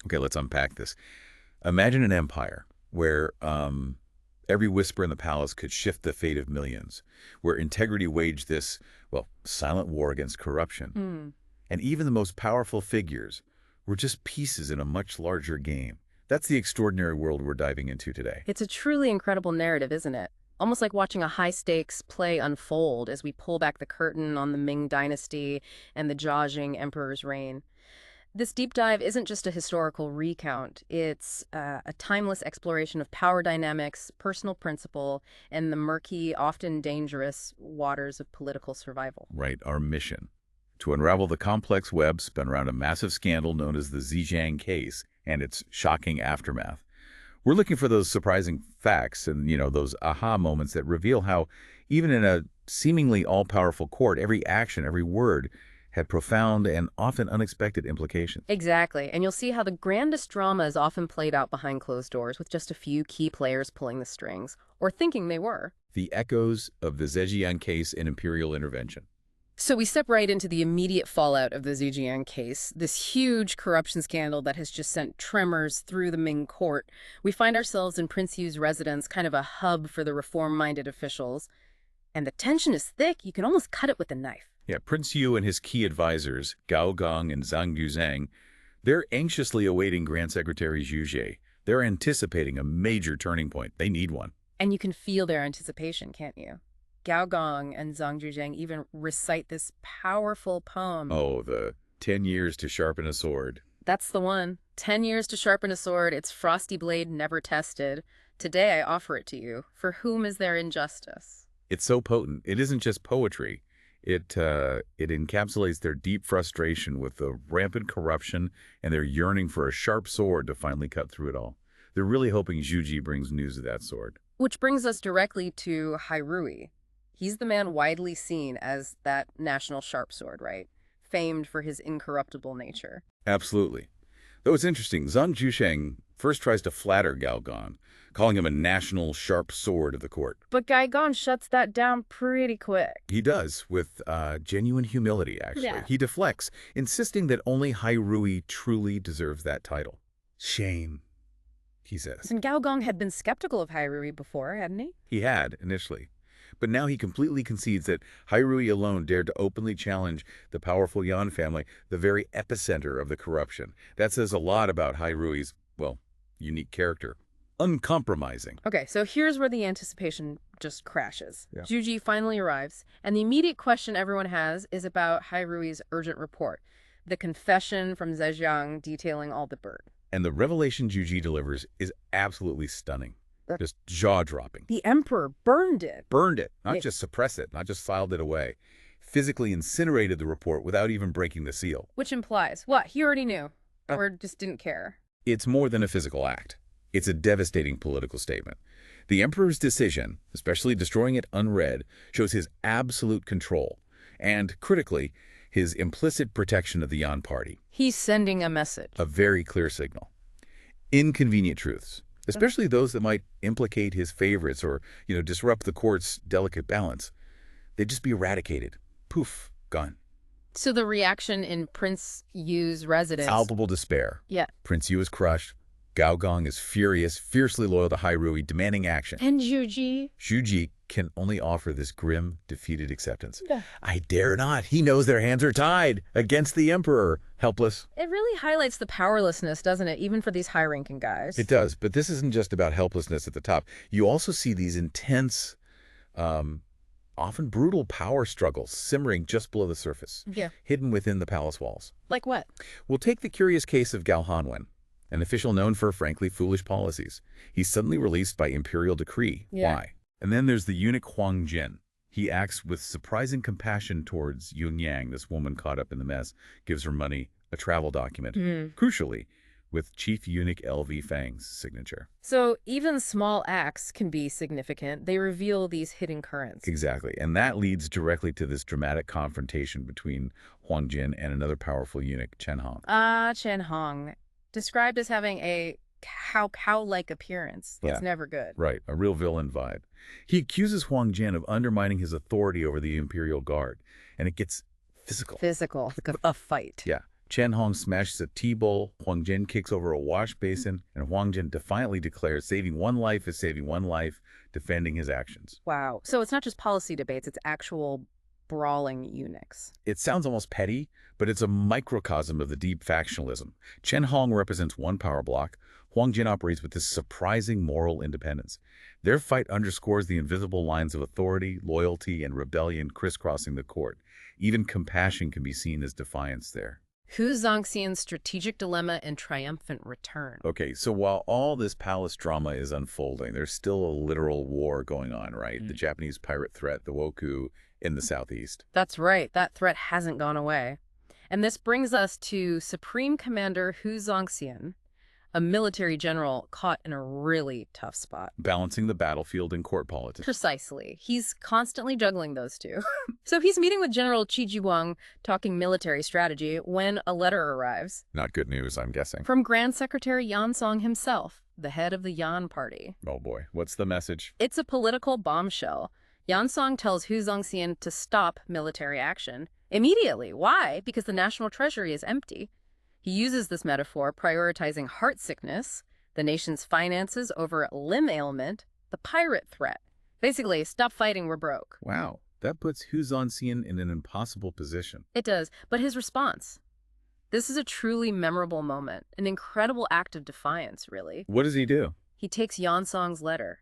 Okay, let's unpack this. Imagine an empire where every whisper in the palace could shift the fate of millions, where integrity waged this, well, silent war against corruption. Hmm. And even the most powerful figures were just pieces in a much larger game. That's the extraordinary world we're diving into today. It's a truly incredible narrative, isn't it? Almost like watching a high-stakes play unfold as we pull back the curtain on the Ming Dynasty and the Jiajing Emperor's reign. This deep dive isn't just a historical recount. It's a timeless exploration of power dynamics, personal principle, and the murky, often dangerous waters of political survival. Right, our mission. To unravel the complex web spun around a massive scandal known as the Zhejiang case and its shocking aftermath. We're looking for those surprising facts and, those aha moments that reveal how, even in a seemingly all-powerful court, every action, every word had profound and often unexpected implications. Exactly, and you'll see how the grandest drama is often played out behind closed doors with just a few key players pulling the strings, or thinking they were. The echoes of the Zhejiang case and imperial intervention. So we step right into the immediate fallout of the Zhejiang case, this huge corruption scandal that has just sent tremors through the Ming court. We find ourselves in Prince Yu's residence, kind of a hub for the reform-minded officials. And the tension is thick, you can almost cut it with a knife. Yeah, Prince Yu and his key advisors, Gao Gong and Zhang Yuzhang, they're anxiously awaiting Grand Secretary Zhu Jie. They're anticipating a major turning point. They need one. And you can feel their anticipation, can't you? Gao Gong and Zhang Zhuzhang even recite this powerful poem. Oh, the 10 years to sharpen a sword. That's the one. 10 years to sharpen a sword, its frosty blade never tested. Today I offer it to you. For whom is there injustice? It's so potent. It isn't just poetry. It encapsulates their deep frustration with the rampant corruption and their yearning for a sharp sword to finally cut through it all. They're really hoping Zhu Ji brings news of that sword. Which brings us directly to Hairui. He's the man widely seen as that national sharp sword, right? Famed for his incorruptible nature. Absolutely. Though it's interesting, Zhang Zhusheng first tries to flatter Gao Gong, calling him a national sharp sword of the court. But Gai Gong shuts that down pretty quick. He does, with genuine humility, actually. Yeah. He deflects, insisting that only Hairui truly deserves that title. Shame, he says. And Gao Gong had been skeptical of Hairui before, hadn't he? He had, initially. But now he completely concedes that Hairui alone dared to openly challenge the powerful Yan family, the very epicenter of the corruption. That says a lot about Hairui's, well, unique character. Uncompromising. Okay, so here's where the anticipation just crashes. Yeah. Zhu Ji finally arrives, and the immediate question everyone has is about Hairui's urgent report, the confession from Zhejiang detailing all the dirt. And the revelation Zhu Ji delivers is absolutely stunning. Just jaw-dropping. The emperor burned it. Burned it, not just suppressed it, not just filed it away. Physically incinerated the report without even breaking the seal. Which implies, what, he already knew, or just didn't care. It's more than a physical act. It's a devastating political statement. The emperor's decision, especially destroying it unread, shows his absolute control and, critically, his implicit protection of the Yan party. He's sending a message. A very clear signal. Inconvenient truths, especially those that might implicate his favorites or, disrupt the court's delicate balance. They'd just be eradicated. Poof, gone. So the reaction in Prince Yu's residence... Palpable despair. Yeah. Prince Yu is crushed. Gao Gong is furious, fiercely loyal to Hairui, demanding action. And Zhu Ji? Zhu Ji can only offer this grim, defeated acceptance. I dare not. He knows their hands are tied against the emperor. Helpless. It really highlights the powerlessness, doesn't it, even for these high-ranking guys? It does, but this isn't just about helplessness at the top. You also see these intense, often brutal power struggles simmering just below the surface, hidden within the palace walls. Like what? We'll take the curious case of Gao Hanwen, an official known for, frankly, foolish policies. He's suddenly released by imperial decree. Yeah. Why? And then there's the eunuch Huang Jin. He acts with surprising compassion towards Yun Yang, this woman caught up in the mess, gives her money, a travel document, crucially, with Chief Eunuch L.V. Fang's signature. So even small acts can be significant. They reveal these hidden currents. Exactly. And that leads directly to this dramatic confrontation between Huang Jin and another powerful eunuch, Chen Hong. Chen Hong. Described as having a cow-like appearance. That's never good. Right, a real villain vibe. He accuses Huang Jin of undermining his authority over the imperial guard, and it gets physical. Physical, like a fight. Yeah, Chen Hong smashes a tea bowl, Huang Jin kicks over a wash basin, and Huang Jin defiantly declares saving one life is saving one life, defending his actions. Wow. So it's not just policy debates, it's actual brawling eunuchs. It sounds almost petty, but it's a microcosm of the deep factionalism. Chen Hong represents one power block. Huang Jin operates with this surprising moral independence. Their fight underscores the invisible lines of authority, loyalty, and rebellion crisscrossing the court. Even compassion can be seen as defiance there. Hu Zongxian's strategic dilemma and triumphant return. Okay, so while all this palace drama is unfolding, there's still a literal war going on, right? The Japanese pirate threat, the Wokou, in the southeast. That's right. That threat hasn't gone away. And this brings us to Supreme Commander Hu Zongxian, a military general caught in a really tough spot. Balancing the battlefield and court politics. Precisely. He's constantly juggling those two. So he's meeting with General Qi Jiwang, talking military strategy, when a letter arrives. Not good news, I'm guessing. From Grand Secretary Yan Song himself, the head of the Yan Party. Oh boy, what's the message? It's a political bombshell. Yan Song tells Hu Zongxian to stop military action immediately. Why? Because the national treasury is empty. He uses this metaphor, prioritizing heart sickness, the nation's finances over limb ailment, the pirate threat. Basically, stop fighting, we're broke. Wow, that puts Hu Zongxian in an impossible position. It does, but his response. This is a truly memorable moment, an incredible act of defiance, really. What does he do? He takes Yan Song's letter,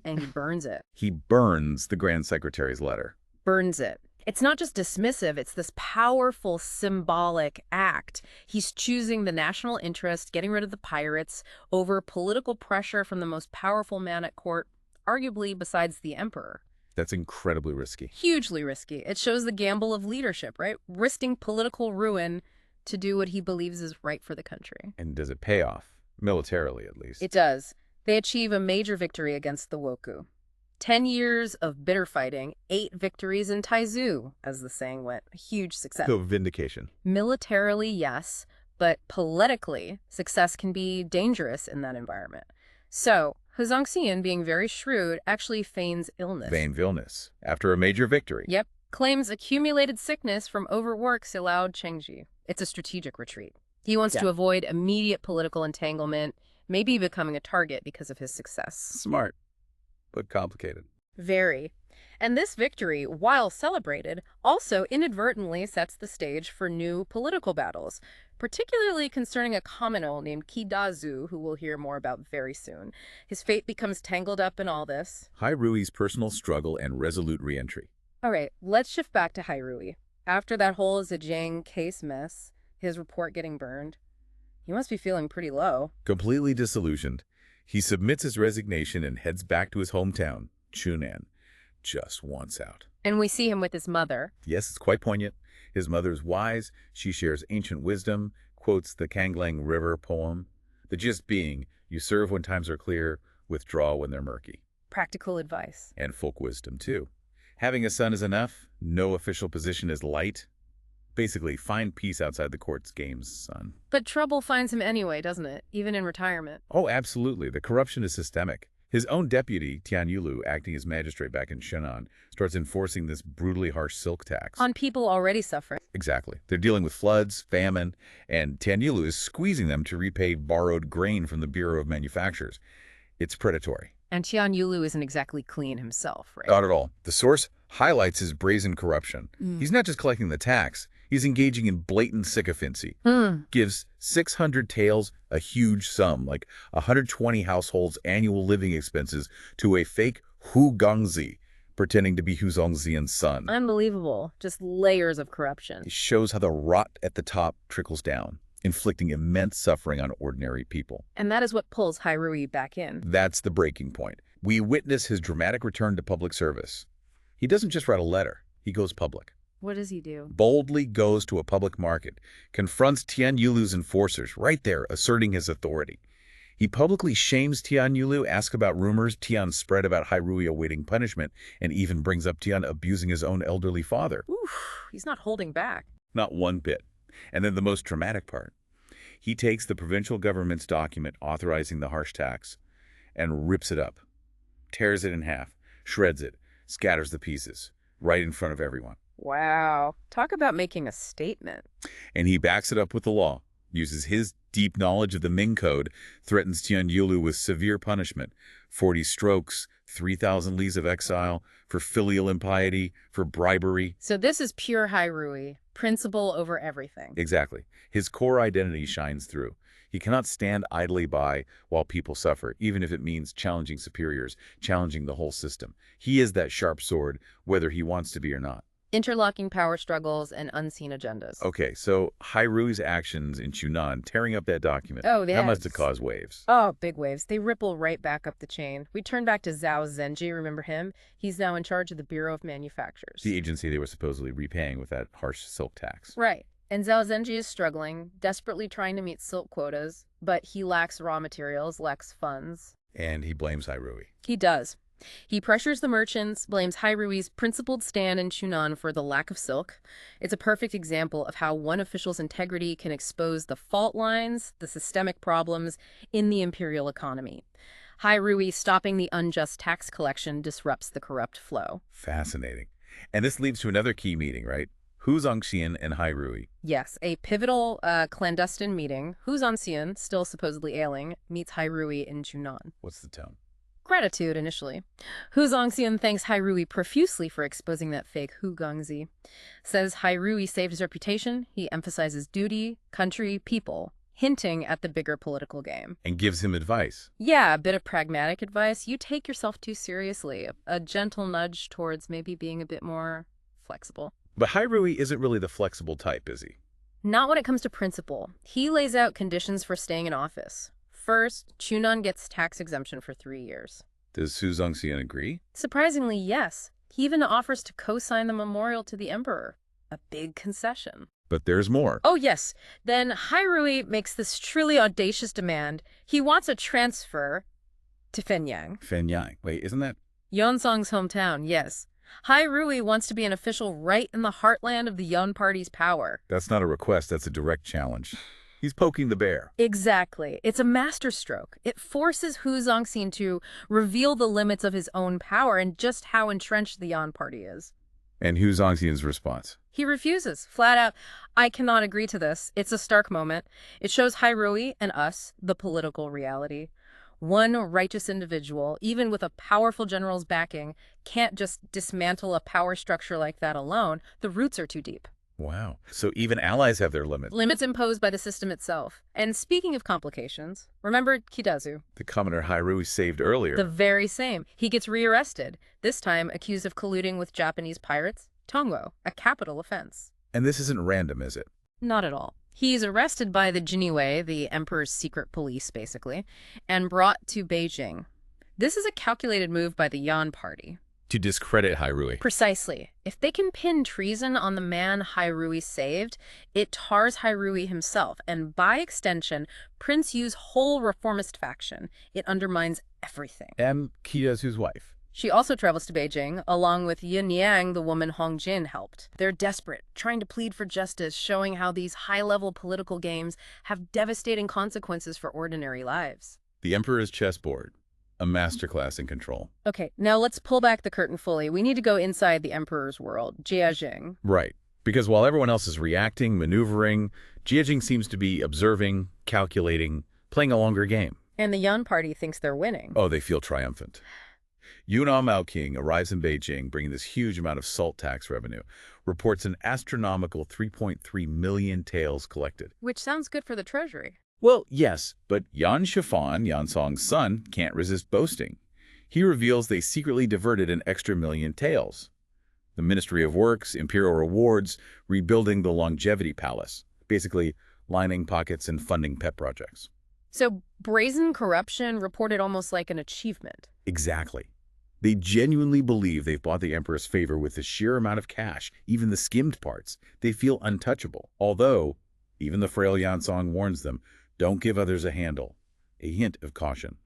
and he burns it. He burns the Grand Secretary's letter. Burns it. It's not just dismissive, it's this powerful symbolic act. He's choosing the national interest, getting rid of the pirates, over political pressure from the most powerful man at court, arguably besides the emperor. That's incredibly risky. Hugely risky. It shows the gamble of leadership, right? Risking political ruin to do what he believes is right for the country. And does it pay off? Militarily, at least. It does. They achieve a major victory against the Wokou. 10 years of bitter fighting, 8 victories in Taizu, as the saying went. A huge success. So vindication. Militarily, yes, but politically, success can be dangerous in that environment. So, Hu Zongxian, being very shrewd, actually feigns illness. Vain illness. After a major victory. Yep. Claims accumulated sickness from overwork allowed Chengji. It's a strategic retreat. He wants to avoid immediate political entanglement, maybe becoming a target because of his success. Smart, but complicated. Very. And this victory, while celebrated, also inadvertently sets the stage for new political battles, particularly concerning a communal named Kidazu, who we'll hear more about very soon. His fate becomes tangled up in all this. Hairui's personal struggle and resolute reentry. All right, let's shift back to Hairui. After that whole Zhejiang case mess, his report getting burned, he must be feeling pretty low. Completely disillusioned, he submits his resignation and heads back to his hometown, Chunan. Just wants out. And we see him with his mother. Yes, it's quite poignant. His mother's wise. She shares ancient wisdom, quotes the Kanglang River poem. The gist being, you serve when times are clear, withdraw when they're murky. Practical advice. And folk wisdom, too. Having a son is enough. No official position is light. Basically, find peace outside the court's games, son. But trouble finds him anyway, doesn't it? Even in retirement. Oh, absolutely. The corruption is systemic. His own deputy, Tian Yulu, acting as magistrate back in Shenan, starts enforcing this brutally harsh silk tax. On people already suffering. Exactly. They're dealing with floods, famine, and Tian Yulu is squeezing them to repay borrowed grain from the Bureau of Manufactures. It's predatory. And Tian Yulu isn't exactly clean himself, right? Not at all. The source highlights his brazen corruption. He's not just collecting the tax. He's engaging in blatant sycophancy. Gives 600 taels, a huge sum, like 120 households' annual living expenses, to a fake Hu Gongzi, pretending to be Hu Zongxian's son. Unbelievable. Just layers of corruption. It shows how the rot at the top trickles down, inflicting immense suffering on ordinary people. And that is what pulls Hairui back in. That's the breaking point. We witness his dramatic return to public service. He doesn't just write a letter. He goes public. What does he do? Boldly goes to a public market, confronts Tian Yulu's enforcers right there, asserting his authority. He publicly shames Tian Yulu, asks about rumors Tian spread about Hairui awaiting punishment, and even brings up Tian abusing his own elderly father. Oof, he's not holding back. Not one bit. And then the most dramatic part. He takes the provincial government's document authorizing the harsh tax and rips it up, tears it in half, shreds it, scatters the pieces, right in front of everyone. Wow. Talk about making a statement. And he backs it up with the law, uses his deep knowledge of the Ming Code, threatens Tian Yulu with severe punishment, 40 strokes, 3,000 leagues of exile, for filial impiety, for bribery. So this is pure Hairui, principle over everything. Exactly. His core identity shines through. He cannot stand idly by while people suffer, even if it means challenging superiors, challenging the whole system. He is that sharp sword, whether he wants to be or not. Interlocking power struggles and unseen agendas. Okay, so Hairui's actions in Chunan, tearing up that document, Oh, that must have yes. caused waves. Oh, big waves. They ripple right back up the chain. We turn back to Zhao Zhenji, remember him? He's now in charge of the Bureau of Manufactures. The agency they were supposedly repaying with that harsh silk tax. Right. And Zhao Zhenji is struggling, desperately trying to meet silk quotas, but he lacks raw materials, lacks funds. And he blames Hairui. He does. He pressures the merchants, blames Hairui's principled stand in Chunan for the lack of silk. It's a perfect example of how one official's integrity can expose the fault lines, the systemic problems in the imperial economy. Hairui stopping the unjust tax collection disrupts the corrupt flow. Fascinating. And this leads to another key meeting, right? Hu Zongxian and Hairui. Yes, a pivotal clandestine meeting. Hu Zongxian, still supposedly ailing, meets Hairui in Chunan. What's the tone? Gratitude, initially. Hu Zongxian thanks Hairui profusely for exposing that fake Hu Gongzi. Says Hairui saved his reputation. He emphasizes duty, country, people, hinting at the bigger political game. And gives him advice. Yeah, a bit of pragmatic advice. You take yourself too seriously. A gentle nudge towards maybe being a bit more flexible. But Hairui isn't really the flexible type, is he? Not when it comes to principle. He lays out conditions for staying in office. First, Chunan gets tax exemption for 3 years. Does Hu Zongxian agree? Surprisingly, yes. He even offers to co-sign the memorial to the emperor. A big concession. But there's more. Oh, yes. Then Hairui makes this truly audacious demand. He wants a transfer to Fenyang. Fenyang. Wait, isn't that? Yonsong's hometown, yes. Hairui wants to be an official right in the heartland of the Yun Party's power. That's not a request, that's a direct challenge. He's poking the bear. Exactly. It's a masterstroke. It forces Hu Zongxian to reveal the limits of his own power and just how entrenched the Yan Party is. And Hu Zongxian's response? He refuses, flat out. I cannot agree to this. It's a stark moment. It shows Hairui and us the political reality. One righteous individual, even with a powerful general's backing, can't just dismantle a power structure like that alone. The roots are too deep. Wow. So even allies have their limits. Limits imposed by the system itself. And speaking of complications, remember Kidazu? The commoner Hairui saved earlier. The very same. He gets rearrested, this time accused of colluding with Japanese pirates. Tongo, a capital offense. And this isn't random, is it? Not at all. He's arrested by the Jiniwei, the emperor's secret police, basically, and brought to Beijing. This is a calculated move by the Yan Party. To discredit Hairui. Precisely. If they can pin treason on the man Hairui saved, it tars Hairui himself, and by extension, Prince Yu's whole reformist faction. It undermines everything. And Kidazu's wife. She also travels to Beijing, along with Yin Yang, the woman Hong Jin helped. They're desperate, trying to plead for justice, showing how these high-level political games have devastating consequences for ordinary lives. The emperor's chessboard. A masterclass in control. Okay, now let's pull back the curtain fully. We need to go inside the emperor's world, Jiajing. Right. Because while everyone else is reacting, maneuvering, Jiajing seems to be observing, calculating, playing a longer game. And the Yan Party thinks they're winning. Oh, they feel triumphant. Yunnan Mao King arrives in Beijing bringing this huge amount of salt tax revenue, reports an astronomical 3.3 million taels collected. Which sounds good for the treasury. Well, yes, but Yan Shifan, Yansong's son, can't resist boasting. He reveals they secretly diverted an extra million taels. The Ministry of Works, Imperial Rewards, rebuilding the Longevity Palace, basically lining pockets and funding pet projects. So brazen corruption reported almost like an achievement. Exactly. They genuinely believe they've bought the emperor's favor with the sheer amount of cash, even the skimmed parts. They feel untouchable. Although, even the frail Yansong warns them, don't give others a handle. A hint of caution.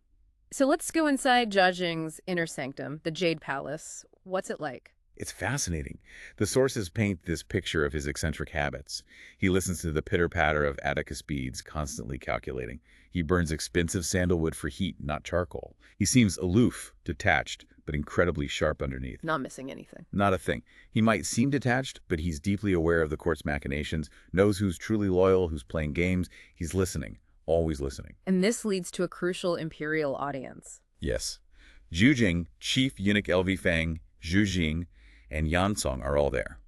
So let's go inside Jiajing's inner sanctum, the Jade Palace. What's it like? It's fascinating. The sources paint this picture of his eccentric habits. He listens to the pitter-patter of Atticus beads, constantly calculating. He burns expensive sandalwood for heat, not charcoal. He seems aloof, detached, but incredibly sharp underneath. Not missing anything. Not a thing. He might seem detached, but he's deeply aware of the court's machinations, knows who's truly loyal, who's playing games. He's listening, always listening. And this leads to a crucial imperial audience. Yes. Zhu Jing, Chief Eunuch LV Fang, Zhu Jing, and Yan Song are all there.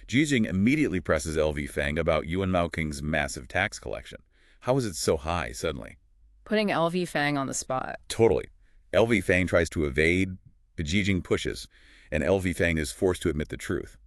Zhu Jing immediately presses LV Fang about Yuan Maoking's massive tax collection. How is it so high suddenly? Putting LV Fang on the spot. Totally. LV Fang tries to evade, but Zhu Jing pushes, and LV Fang is forced to admit the truth.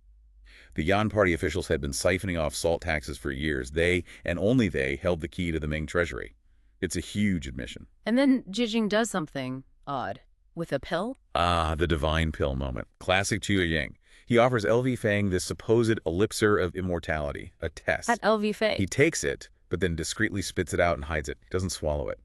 The Yan Party officials had been siphoning off salt taxes for years. They, and only they, held the key to the Ming treasury. It's a huge admission. And then Jijing does something odd. With a pill? Ah, the divine pill moment. Classic Qi Ying. He offers LV Fang this supposed elixir of immortality, a test. At LV Fang. He takes it, but then discreetly spits it out and hides it. He doesn't swallow it.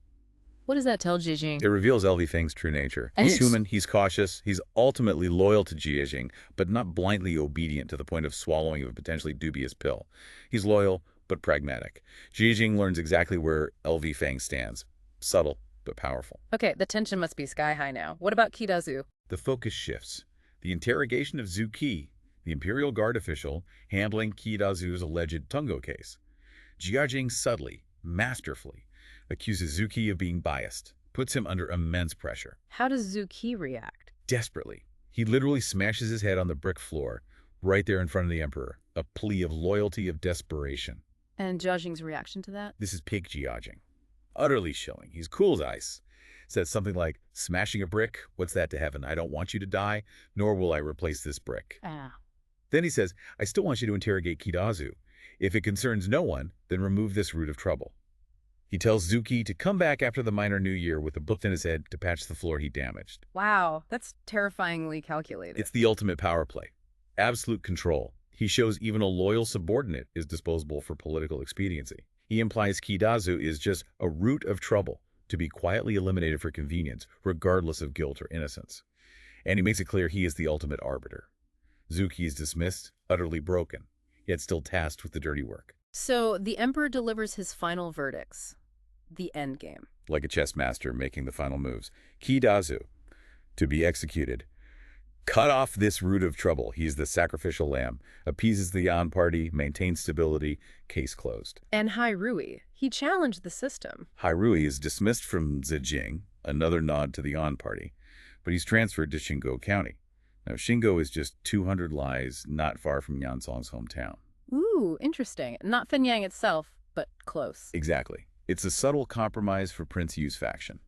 What does that tell Jijing? It reveals LV Fang's true nature. And He's it's- human, he's cautious, he's ultimately loyal to Jing, but not blindly obedient to the point of swallowing of a potentially dubious pill. He's loyal, but pragmatic. Jing learns exactly where LV Fang stands. Subtle, but powerful. Okay, the tension must be sky high now. What about Kidazu? The focus shifts. The interrogation of Zhu Qi, the Imperial Guard official handling Qi Dazu's alleged Tungo case. Jiajing subtly, masterfully, accuses Zhu Qi of being biased, puts him under immense pressure. How does Zuki react? Desperately. He literally smashes his head on the brick floor, right there in front of the Emperor, a plea of loyalty, of desperation. And Jiajing's reaction to that? This is peak Jiajing. Utterly chilling. He's cool as ice. Says something like, smashing a brick? What's that to heaven? I don't want you to die, nor will I replace this brick. Ah. Then he says, I still want you to interrogate Kidazu. If it concerns no one, then remove this root of trouble. He tells Zuki to come back after the minor new year with a book in his head to patch the floor he damaged. Wow, that's terrifyingly calculated. It's the ultimate power play. Absolute control. He shows even a loyal subordinate is disposable for political expediency. He implies Kidazu is just a root of trouble, to be quietly eliminated for convenience, regardless of guilt or innocence. And he makes it clear he is the ultimate arbiter. Zuki is dismissed, utterly broken, yet still tasked with the dirty work. So the Emperor delivers his final verdicts. The endgame. Like a chess master making the final moves. Kidazu, to be executed. Cut off this root of trouble. He's the sacrificial lamb. Appeases the Yan party, maintains stability, case closed. And Hai Rui, he challenged the system. Hai Rui is dismissed from Zhejiang, another nod to the Yan party, but he's transferred to Xingo County. Now, Xingo is just 200 lies not far from Yansong's hometown. Ooh, interesting. Not Fenyang itself, but close. Exactly. It's a subtle compromise for Prince Yu's faction.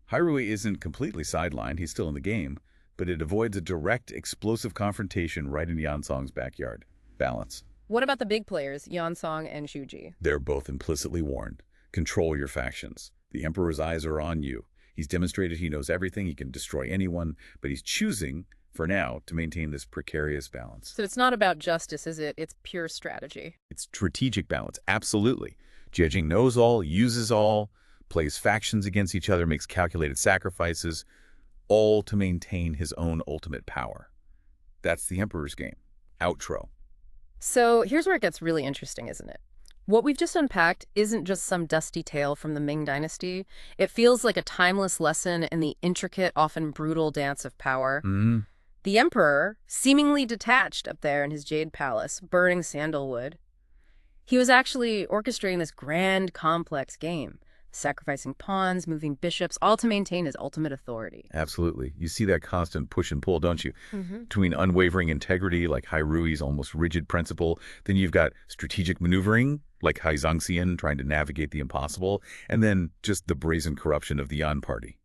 Hai Rui isn't completely sidelined, he's still in the game, but it avoids a direct, explosive confrontation right in Yansong's backyard. Balance. What about the big players, Yansong and Shuji? They're both implicitly warned. Control your factions. The Emperor's eyes are on you. He's demonstrated he knows everything, he can destroy anyone, but he's choosing, for now, to maintain this precarious balance. So it's not about justice, is it? It's pure strategy. It's strategic balance, absolutely. Judging knows all, uses all, plays factions against each other, makes calculated sacrifices, all to maintain his own ultimate power. That's the Emperor's game. Outro. So here's where it gets really interesting, isn't it? What we've just unpacked isn't just some dusty tale from the Ming Dynasty. It feels like a timeless lesson in the intricate, often brutal dance of power. The Emperor, seemingly detached up there in his jade palace, burning sandalwood, he was actually orchestrating this grand, complex game, sacrificing pawns, moving bishops, all to maintain his ultimate authority. Absolutely. You see that constant push and pull, don't you? Between unwavering integrity, like Hai Rui's almost rigid principle, then you've got strategic maneuvering, like Hai Zongxian trying to navigate the impossible, and then just the brazen corruption of the Yan party.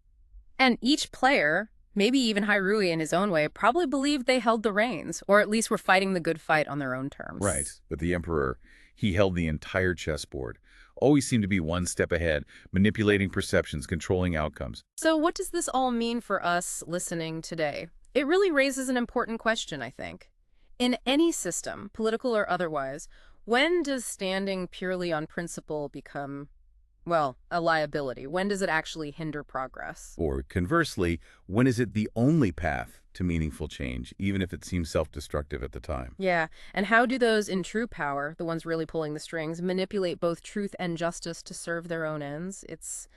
And each player, maybe even Hai Rui in his own way, probably believed they held the reins, or at least were fighting the good fight on their own terms. Right. But the Emperor, he held the entire chessboard. Always seemed to be one step ahead, manipulating perceptions, controlling outcomes. So what does this all mean for us listening today? It really raises an important question, I think. In any system, political or otherwise, when does standing purely on principle become, well, a liability? When does it actually hinder progress? Or conversely, when is it the only path to meaningful change, even if it seems self-destructive at the time. Yeah, and how do those in true power, the ones really pulling the strings, manipulate both truth and justice to serve their own ends? It's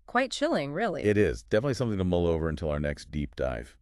quite chilling, really. It is definitely something to mull over until our next deep dive.